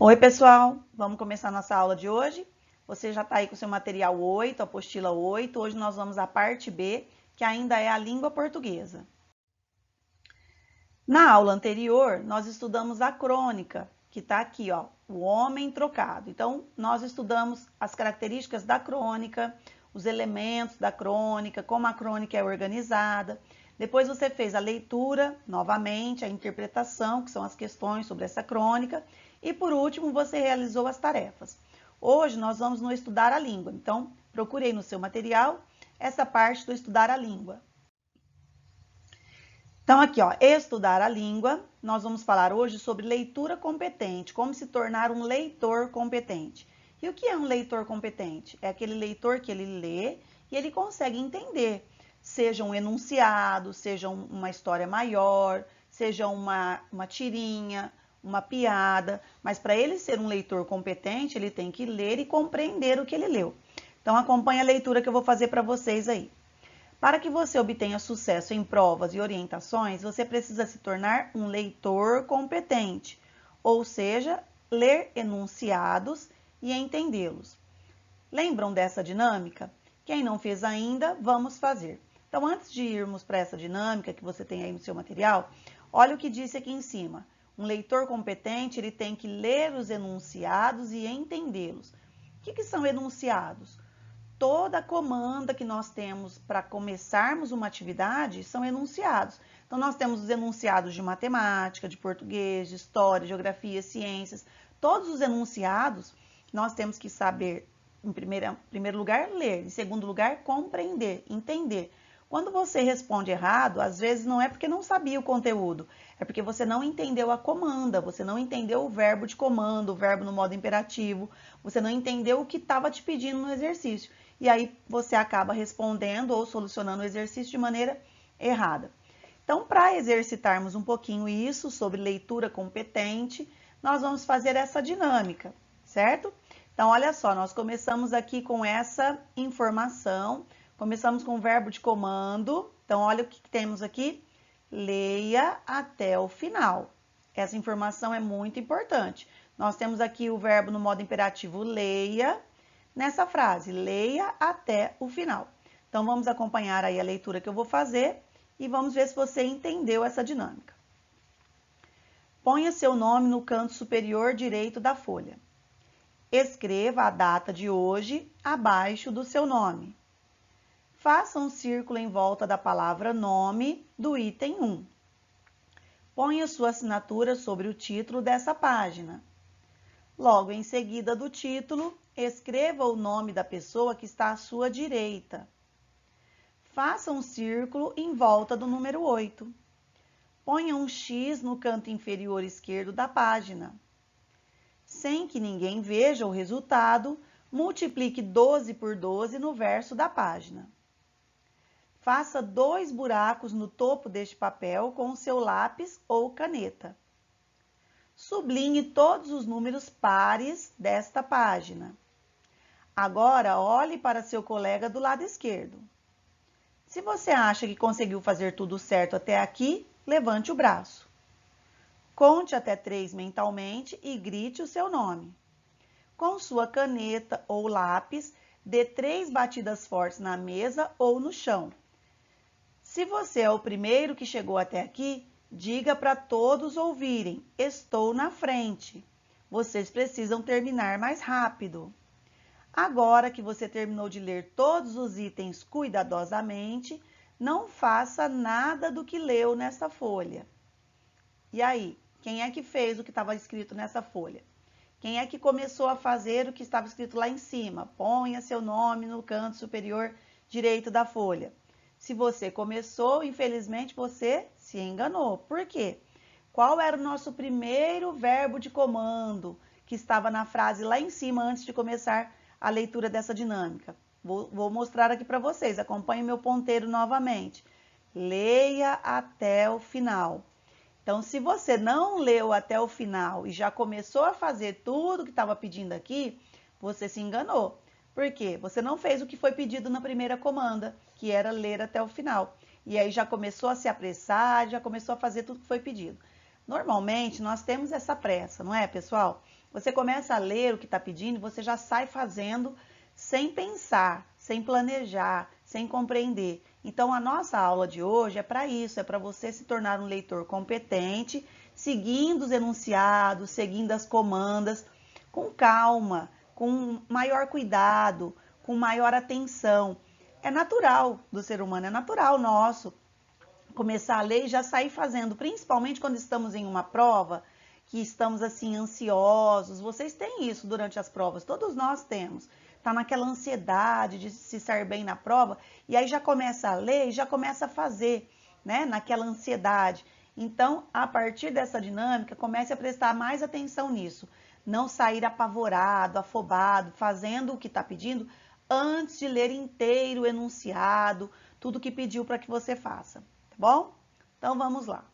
Oi, pessoal! Vamos começar nossa aula de hoje? Você já está aí com o seu material 8, apostila 8. Hoje nós vamos à parte B, que ainda é a língua portuguesa. Na aula anterior, nós estudamos a crônica, que está aqui, ó, o homem trocado. Então, nós estudamos as características da crônica, os elementos da crônica, como a crônica é organizada. Depois você fez a leitura, novamente, a interpretação, que são as questões sobre essa crônica. E por último, você realizou as tarefas. Hoje nós vamos no estudar a língua. Então, procurei no seu material essa parte do estudar a língua. Então, aqui, ó, estudar a língua, nós vamos falar hoje sobre leitura competente, como se tornar um leitor competente. E o que é um leitor competente? É aquele leitor que ele lê e ele consegue entender, seja um enunciado, seja uma história maior, seja uma tirinha, uma piada, mas para ele ser um leitor competente, ele tem que ler e compreender o que ele leu. Então, acompanhe a leitura que eu vou fazer para vocês aí. Para que você obtenha sucesso em provas e orientações, você precisa se tornar um leitor competente, ou seja, ler enunciados e entendê-los. Lembram dessa dinâmica? Quem não fez ainda, vamos fazer. Então, antes de irmos para essa dinâmica que você tem aí no seu material, olha o que disse aqui em cima. Um leitor competente, ele tem que ler os enunciados e entendê-los. O que são enunciados? Toda a comanda que nós temos para começarmos uma atividade são enunciados. Então, nós temos os enunciados de matemática, de português, de história, geografia, ciências. Todos os enunciados nós temos que saber, em primeiro lugar, ler. Em segundo lugar, compreender, entender. Quando você responde errado, às vezes não é porque não sabia o conteúdo, é porque você não entendeu a comanda, você não entendeu o verbo de comando, o verbo no modo imperativo, você não entendeu o que estava te pedindo no exercício. E aí você acaba respondendo ou solucionando o exercício de maneira errada. Então, para exercitarmos um pouquinho isso sobre leitura competente, nós vamos fazer essa dinâmica, certo? Então, olha só, nós começamos aqui com essa informação, começamos com o verbo de comando. Então, olha o que temos aqui. Leia até o final. Essa informação é muito importante. Nós temos aqui o verbo no modo imperativo leia. Nessa frase, leia até o final. Então, vamos acompanhar aí a leitura que eu vou fazer e vamos ver se você entendeu essa dinâmica. Ponha seu nome no canto superior direito da folha. Escreva a data de hoje abaixo do seu nome. Faça um círculo em volta da palavra nome do item 1. Ponha sua assinatura sobre o título dessa página. Logo em seguida do título, escreva o nome da pessoa que está à sua direita. Faça um círculo em volta do número 8. Ponha um X no canto inferior esquerdo da página. Sem que ninguém veja o resultado, multiplique 12 por 12 no verso da página. Faça 2 buracos no topo deste papel com o seu lápis ou caneta. Sublinhe todos os números pares desta página. Agora, olhe para seu colega do lado esquerdo. Se você acha que conseguiu fazer tudo certo até aqui, levante o braço. Conte até 3 mentalmente e grite o seu nome. Com sua caneta ou lápis, dê 3 batidas fortes na mesa ou no chão. Se você é o primeiro que chegou até aqui, diga para todos ouvirem, estou na frente. Vocês precisam terminar mais rápido. Agora que você terminou de ler todos os itens cuidadosamente, não faça nada do que leu nessa folha. E aí, quem é que fez o que estava escrito nessa folha? Quem é que começou a fazer o que estava escrito lá em cima? Ponha seu nome no canto superior direito da folha. Se você começou, infelizmente você se enganou. Por quê? Qual era o nosso primeiro verbo de comando que estava na frase lá em cima antes de começar a leitura dessa dinâmica? Vou mostrar aqui para vocês. Acompanhe meu ponteiro novamente. Leia até o final. Então, se você não leu até o final e já começou a fazer tudo que estava pedindo aqui, você se enganou. Por quê? Você não fez o que foi pedido na primeira comanda, que era ler até o final. E aí já começou a se apressar, já começou a fazer tudo que foi pedido. Normalmente, nós temos essa pressa, não é, pessoal? Você começa a ler o que está pedindo, você já sai fazendo sem pensar, sem planejar, sem compreender. Então, a nossa aula de hoje é para isso, é para você se tornar um leitor competente, seguindo os enunciados, seguindo as comandas, com calma, com maior cuidado, com maior atenção. É natural do ser humano, é natural nosso começar a ler e já sair fazendo, principalmente quando estamos em uma prova, que estamos assim ansiosos. Vocês têm isso durante as provas, todos nós temos. Tá naquela ansiedade de se sair bem na prova e aí já começa a ler e já começa a fazer, né? Naquela ansiedade. Então, a partir dessa dinâmica, comece a prestar mais atenção nisso. Não sair apavorado, afobado, fazendo o que está pedindo antes de ler inteiro o enunciado, tudo que pediu para que você faça. Tá bom? Então vamos lá.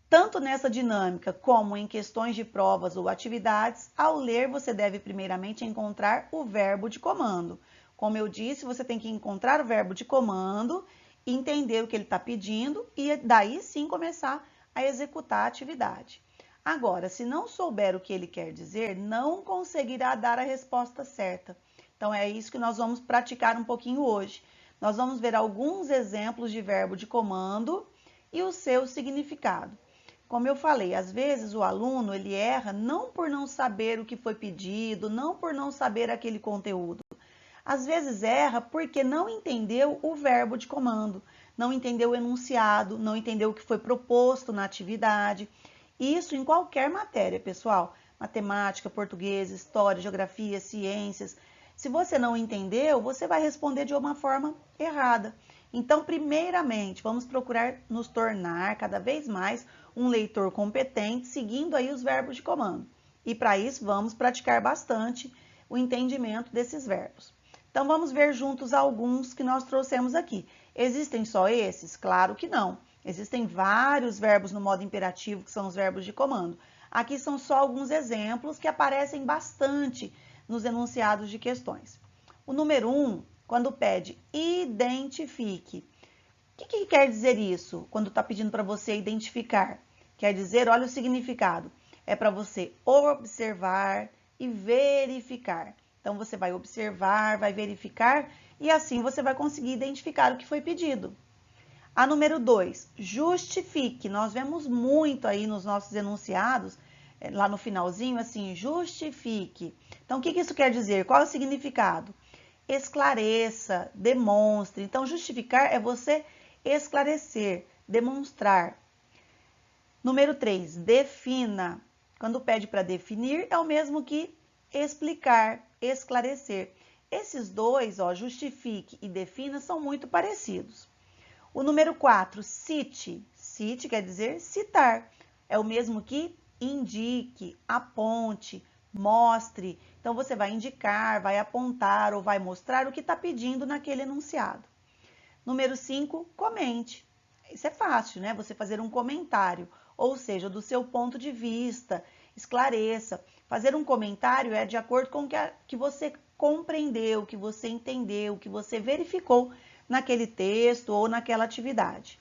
Tanto nessa dinâmica como em questões de provas ou atividades, ao ler você deve primeiramente encontrar o verbo de comando. Como eu disse, você tem que encontrar o verbo de comando, entender o que ele está pedindo e daí sim começar a executar a atividade. Agora, se não souber o que ele quer dizer, não conseguirá dar a resposta certa. Então é isso que nós vamos praticar um pouquinho hoje. Nós vamos ver alguns exemplos de verbo de comando e o seu significado. Como eu falei, às vezes o aluno ele erra não por não saber o que foi pedido, não por não saber aquele conteúdo. Às vezes erra porque não entendeu o verbo de comando, não entendeu o enunciado, não entendeu o que foi proposto na atividade. Isso em qualquer matéria, pessoal. Matemática, português, história, geografia, ciências. Se você não entendeu, você vai responder de uma forma errada. Então, primeiramente, vamos procurar nos tornar cada vez mais um leitor competente, seguindo aí os verbos de comando. E para isso, vamos praticar bastante o entendimento desses verbos. Então, vamos ver juntos alguns que nós trouxemos aqui. Existem só esses? Claro que não. Existem vários verbos no modo imperativo, que são os verbos de comando. Aqui são só alguns exemplos que aparecem bastante nos enunciados de questões. O número 1, quando pede identifique. O que quer dizer isso? Quando está pedindo para você identificar. Quer dizer, olha o significado. É para você observar e verificar. Então, você vai observar, vai verificar e assim você vai conseguir identificar o que foi pedido. A número 2, justifique. Nós vemos muito aí nos nossos enunciados, lá no finalzinho, assim, justifique. Então, o que isso quer dizer? Qual é o significado? Esclareça, demonstre. Então, justificar é você esclarecer, demonstrar. Número 3, defina. Quando pede para definir, é o mesmo que explicar, esclarecer. Esses dois, ó, justifique e defina, são muito parecidos. O número 4, cite. Cite quer dizer citar. É o mesmo que indique, aponte, mostre. Então, você vai indicar, vai apontar ou vai mostrar o que está pedindo naquele enunciado. Número 5, comente. Isso é fácil, né? Você fazer um comentário, ou seja, do seu ponto de vista, esclareça. Fazer um comentário é de acordo com o que você compreendeu, que você entendeu, que você verificou naquele texto ou naquela atividade.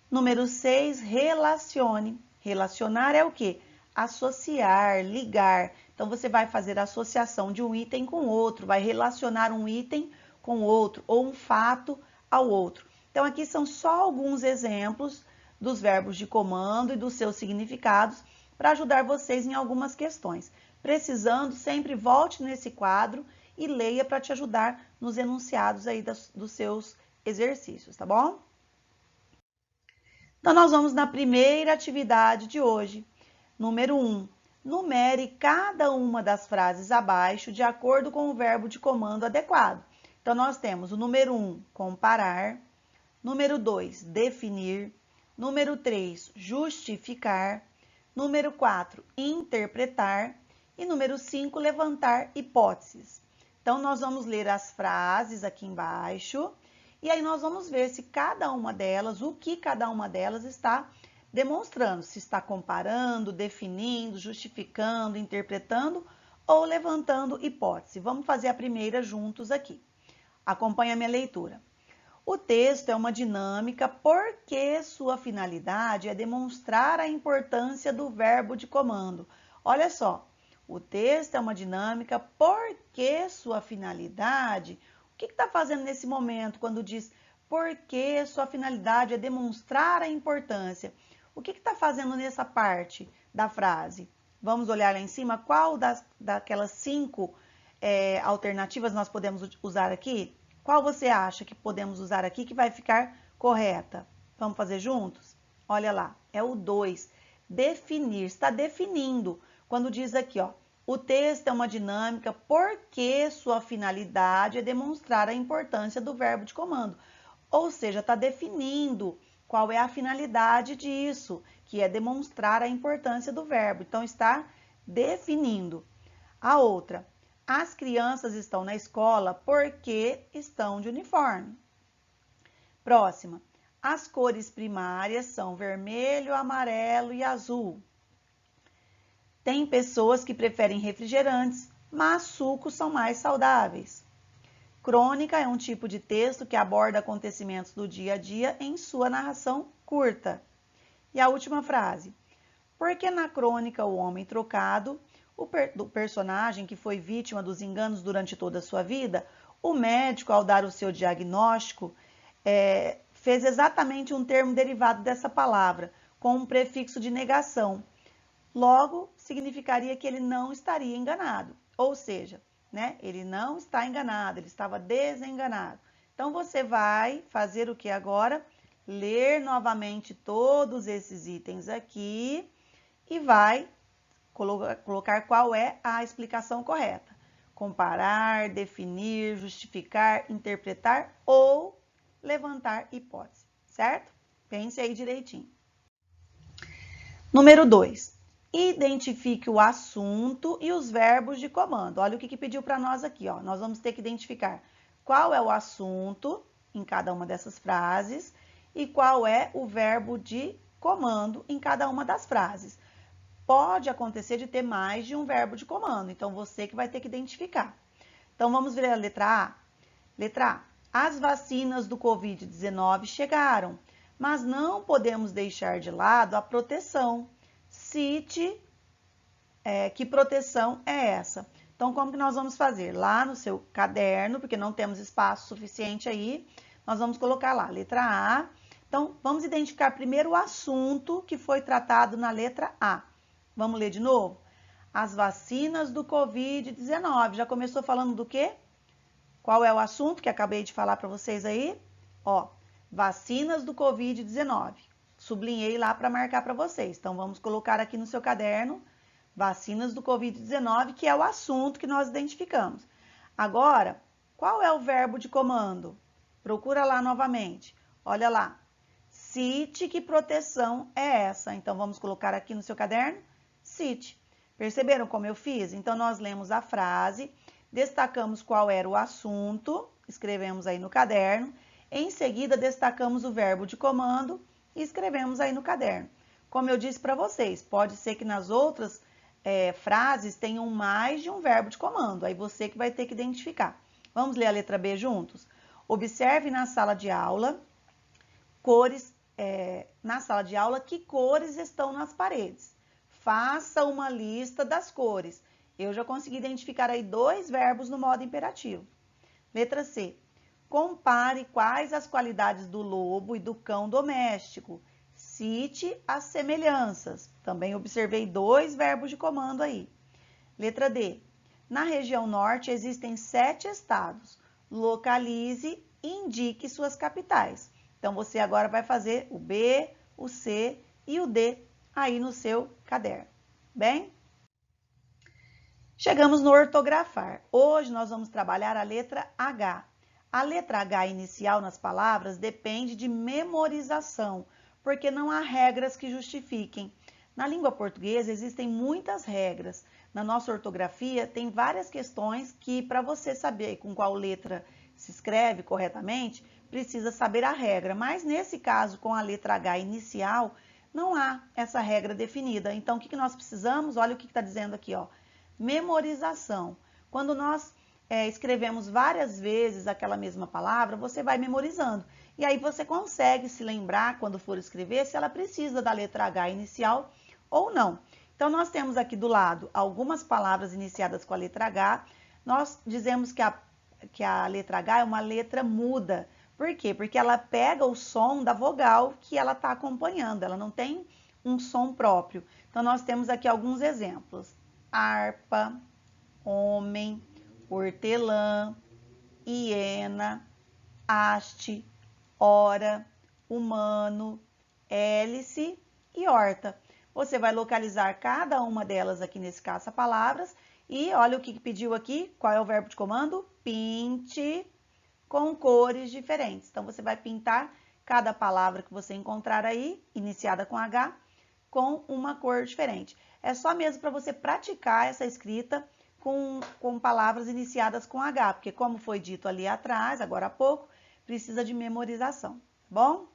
Número 6, relacione. Relacionar é o quê? Associar, ligar. Então, você vai fazer a associação de um item com outro, vai relacionar um item com outro, ou um fato ao outro. Então, aqui são só alguns exemplos dos verbos de comando e dos seus significados para ajudar vocês em algumas questões. Precisando, sempre volte nesse quadro e leia para te ajudar nos enunciados aí dos seus exercícios, tá bom? Então, nós vamos na primeira atividade de hoje. Número 1. Numere cada uma das frases abaixo de acordo com o verbo de comando adequado. Então, nós temos o número 1, comparar. Número 2, definir. Número 3, justificar. Número 4, interpretar. E número 5, levantar hipóteses. Então, nós vamos ler as frases aqui embaixo. E aí, nós vamos ver se cada uma delas, o que cada uma delas está demonstrando. Se está comparando, definindo, justificando, interpretando ou levantando hipótese. Vamos fazer a primeira juntos aqui. Acompanhe a minha leitura. O texto é uma dinâmica porque sua finalidade é demonstrar a importância do verbo de comando. Olha só, o texto é uma dinâmica porque sua finalidade... O que está fazendo nesse momento quando diz porque sua finalidade é demonstrar a importância? O que está fazendo nessa parte da frase? Vamos olhar lá em cima qual daquelas 5 alternativas nós podemos usar aqui? Qual você acha que podemos usar aqui que vai ficar correta? Vamos fazer juntos? Olha lá, é o 2. Definir, está definindo. Quando diz aqui, ó, o texto é uma dinâmica porque sua finalidade é demonstrar a importância do verbo de comando. Ou seja, está definindo qual é a finalidade disso, que é demonstrar a importância do verbo. Então, está definindo. A outra, as crianças estão na escola porque estão de uniforme. Próxima, as cores primárias são vermelho, amarelo e azul. Tem pessoas que preferem refrigerantes, mas sucos são mais saudáveis. Crônica é um tipo de texto que aborda acontecimentos do dia a dia em sua narração curta. E a última frase. Porque na crônica O Homem Trocado, do personagem que foi vítima dos enganos durante toda a sua vida, o médico, ao dar o seu diagnóstico, fez exatamente um termo derivado dessa palavra, com um prefixo de negação. Logo, significaria que ele não estaria enganado. Ou seja, ele não está enganado, ele estava desenganado. Então, você vai fazer o que agora? Ler novamente todos esses itens aqui e vai colocar qual é a explicação correta. Comparar, definir, justificar, interpretar ou levantar hipótese, certo? Pense aí direitinho. Número 2. Identifique o assunto e os verbos de comando. Olha o que pediu para nós aqui, ó. Nós vamos ter que identificar qual é o assunto em cada uma dessas frases e qual é o verbo de comando em cada uma das frases. Pode acontecer de ter mais de um verbo de comando, então você que vai ter que identificar. Então vamos ver a letra A. Letra A. As vacinas do Covid-19 chegaram, mas não podemos deixar de lado a proteção. Cite que proteção é essa. Então, como que nós vamos fazer? Lá no seu caderno, porque não temos espaço suficiente aí, nós vamos colocar lá, letra A. Então, vamos identificar primeiro o assunto que foi tratado na letra A. Vamos ler de novo? As vacinas do Covid-19. Já começou falando do quê? Qual é o assunto que acabei de falar para vocês aí? Ó, vacinas do Covid-19. Sublinhei lá para marcar para vocês. Então, vamos colocar aqui no seu caderno, vacinas do Covid-19, que é o assunto que nós identificamos. Agora, qual é o verbo de comando? Procura lá novamente. Olha lá. Cite que proteção é essa. Então, vamos colocar aqui no seu caderno, cite. Perceberam como eu fiz? Então, nós lemos a frase, destacamos qual era o assunto, escrevemos aí no caderno. Em seguida, destacamos o verbo de comando e escrevemos aí no caderno. Como eu disse para vocês, pode ser que nas outras frases tenham mais de um verbo de comando. Aí você que vai ter que identificar. Vamos ler a letra B juntos? Observe na sala de aula que cores estão nas paredes. Faça uma lista das cores. Eu já consegui identificar aí 2 verbos no modo imperativo. Letra C. Compare quais as qualidades do lobo e do cão doméstico. Cite as semelhanças. Também observei 2 verbos de comando aí. Letra D. Na região norte existem 7 estados. Localize e indique suas capitais. Então, você agora vai fazer o B, o C e o D aí no seu caderno. Bem? Chegamos no ortografar. Hoje nós vamos trabalhar a letra H. A letra H inicial nas palavras depende de memorização, porque não há regras que justifiquem. Na língua portuguesa existem muitas regras. Na nossa ortografia tem várias questões que, para você saber com qual letra se escreve corretamente, precisa saber a regra. Mas nesse caso, com a letra H inicial, não há essa regra definida. Então, o que nós precisamos? Olha o que está dizendo aqui, ó. Memorização. Quando nós escrevemos várias vezes aquela mesma palavra, você vai memorizando. E aí você consegue se lembrar, quando for escrever, se ela precisa da letra H inicial ou não. Então, nós temos aqui do lado algumas palavras iniciadas com a letra H. Nós dizemos que a letra H é uma letra muda. Por quê? Porque ela pega o som da vogal que ela está acompanhando, ela não tem um som próprio. Então, nós temos aqui alguns exemplos. Harpa, homem, hortelã, hiena, haste, hora, humano, hélice e horta. Você vai localizar cada uma delas aqui nesse caça-palavras e olha o que pediu aqui, qual é o verbo de comando? Pinte com cores diferentes. Então, você vai pintar cada palavra que você encontrar aí, iniciada com H, com uma cor diferente. É só mesmo para você praticar essa escrita com palavras iniciadas com H, porque como foi dito ali atrás, agora há pouco, precisa de memorização, tá bom?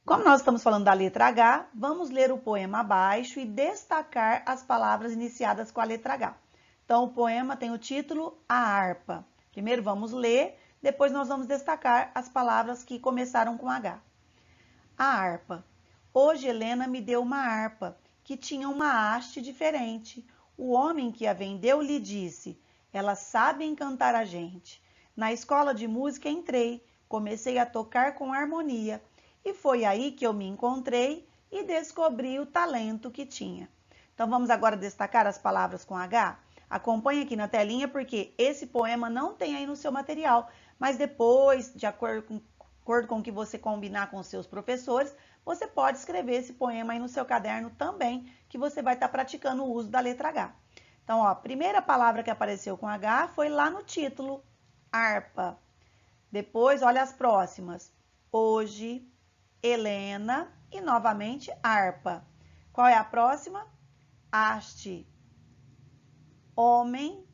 Como nós estamos falando da letra H, vamos ler o poema abaixo e destacar as palavras iniciadas com a letra H. Então, o poema tem o título A Harpa. Primeiro vamos ler, depois nós vamos destacar as palavras que começaram com H. A harpa. Hoje Helena me deu uma harpa, que tinha uma haste diferente. O homem que a vendeu lhe disse, ela sabe encantar a gente. Na escola de música entrei, comecei a tocar com harmonia. E foi aí que eu me encontrei e descobri o talento que tinha. Então, vamos agora destacar as palavras com H? Acompanhe aqui na telinha, porque esse poema não tem aí no seu material, mas depois, de acordo com o que você combinar com os seus professores, você pode escrever esse poema aí no seu caderno também, que você vai estar praticando o uso da letra H. Então, ó, a primeira palavra que apareceu com H foi lá no título, harpa. Depois, olha as próximas. Hoje, Helena e novamente harpa. Qual é a próxima? Haste, homem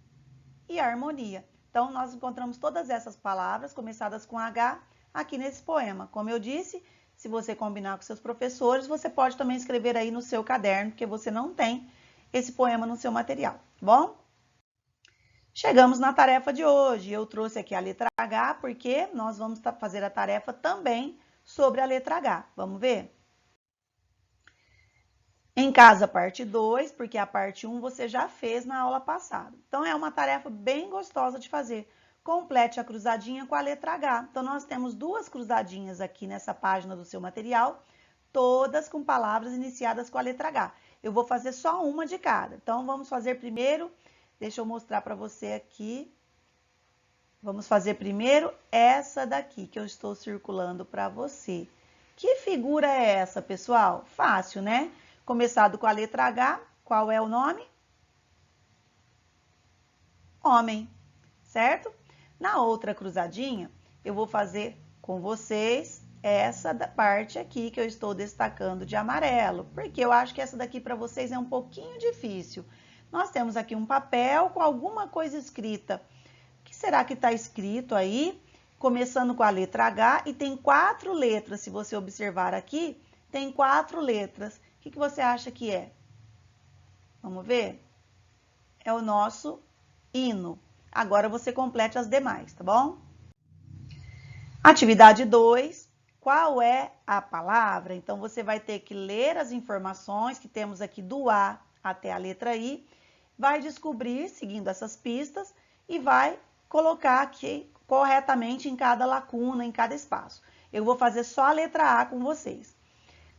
e harmonia. Então, nós encontramos todas essas palavras começadas com H aqui nesse poema. Como eu disse, se você combinar com seus professores, você pode também escrever aí no seu caderno, porque você não tem esse poema no seu material, tá bom? Chegamos na tarefa de hoje. Eu trouxe aqui a letra H, porque nós vamos fazer a tarefa também sobre a letra H. Vamos ver? Em casa, parte 2, porque a parte 1 você já fez na aula passada. Então, é uma tarefa bem gostosa de fazer. Complete a cruzadinha com a letra H. Então, nós temos duas cruzadinhas aqui nessa página do seu material, todas com palavras iniciadas com a letra H. Eu vou fazer só uma de cada. Então, vamos fazer primeiro, deixa eu mostrar para você aqui. Vamos fazer primeiro essa daqui que eu estou circulando para você. Que figura é essa, pessoal? Fácil, né? Começado com a letra H, qual é o nome? Homem, certo? Na outra cruzadinha, eu vou fazer com vocês essa parte aqui que eu estou destacando de amarelo, porque eu acho que essa daqui para vocês é um pouquinho difícil. Nós temos aqui um papel com alguma coisa escrita. O que será que está escrito aí? Começando com a letra H e tem 4 letras. Se você observar aqui, tem 4 letras. O que você acha que é? Vamos ver? É o nosso hino. Agora você complete as demais, tá bom? Atividade 2. Qual é a palavra? Então, você vai ter que ler as informações que temos aqui do A até a letra I, vai descobrir, seguindo essas pistas, e vai colocar aqui corretamente em cada lacuna, em cada espaço. Eu vou fazer só a letra A com vocês.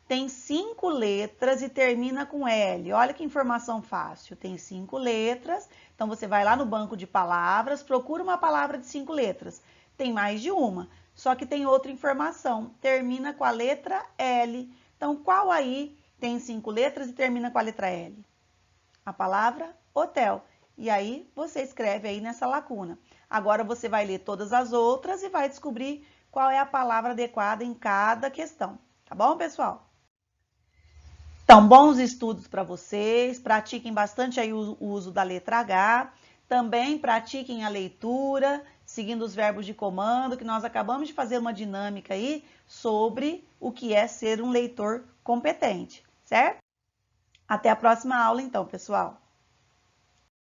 Tem 5 letras e termina com L. Olha que informação fácil. Tem 5 letras, então você vai lá no banco de palavras, procura uma palavra de 5 letras. Tem mais de uma, só que tem outra informação. Termina com a letra L. Então, qual aí tem 5 letras e termina com a letra L? A palavra hotel. E aí, você escreve aí nessa lacuna. Agora, você vai ler todas as outras e vai descobrir qual é a palavra adequada em cada questão. Tá bom, pessoal? Então, bons estudos para vocês. Pratiquem bastante aí o uso da letra H. Também pratiquem a leitura, seguindo os verbos de comando, que nós acabamos de fazer uma dinâmica aí sobre o que é ser um leitor competente, certo? Até a próxima aula, então, pessoal.